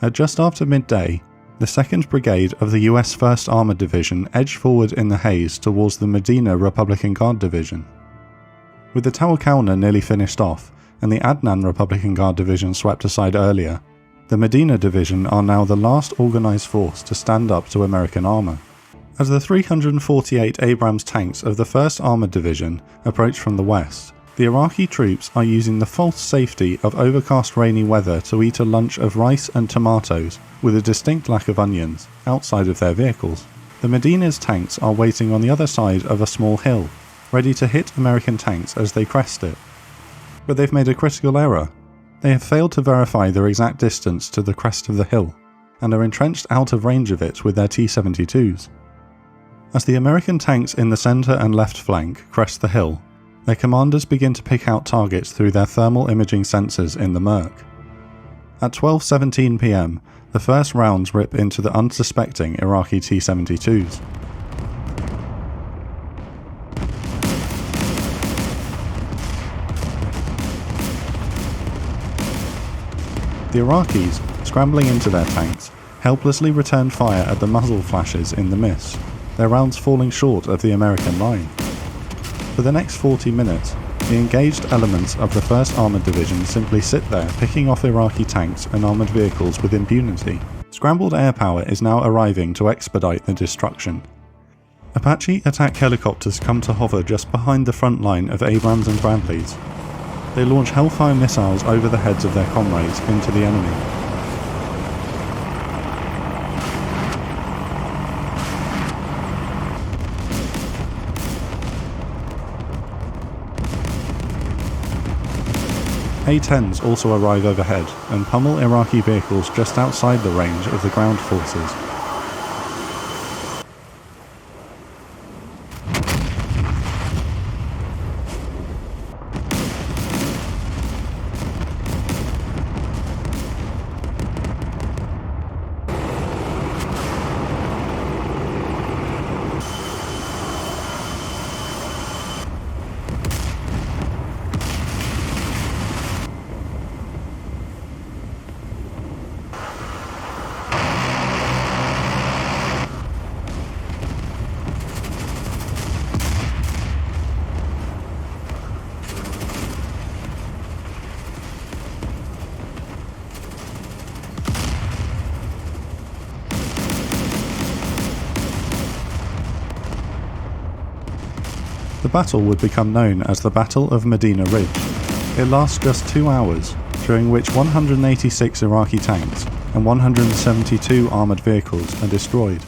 At just after midday, the 2nd Brigade of the US 1st Armoured Division edged forward in the haze towards the Medina Republican Guard Division. With the Tawakalna nearly finished off, and the Adnan Republican Guard Division swept aside earlier, the Medina Division are now the last organised force to stand up to American armour. As the 348 Abrams tanks of the 1st Armoured Division approach from the west, the Iraqi troops are using the false safety of overcast rainy weather to eat a lunch of rice and tomatoes with a distinct lack of onions outside of their vehicles. The Medina's tanks are waiting on the other side of a small hill, ready to hit American tanks as they crest it. But they've made a critical error. They have failed to verify their exact distance to the crest of the hill, and are entrenched out of range of it with their T-72s. As the American tanks in the centre and left flank crest the hill, their commanders begin to pick out targets through their thermal imaging sensors in the murk. At 12:17 PM, the first rounds rip into the unsuspecting Iraqi T-72s. The Iraqis, scrambling into their tanks, helplessly return fire at the muzzle flashes in the mist, their rounds falling short of the American line. For the next 40 minutes, the engaged elements of the 1st Armoured Division simply sit there picking off Iraqi tanks and armoured vehicles with impunity. Scrambled air power is now arriving to expedite the destruction. Apache attack helicopters come to hover just behind the front line of Abrams and Bradleys. They launch Hellfire missiles over the heads of their comrades into the enemy. A-10s also arrive overhead and pummel Iraqi vehicles just outside the range of the ground forces. The battle would become known as the Battle of Medina Ridge. It lasts just 2 hours, during which 186 Iraqi tanks and 172 armoured vehicles are destroyed.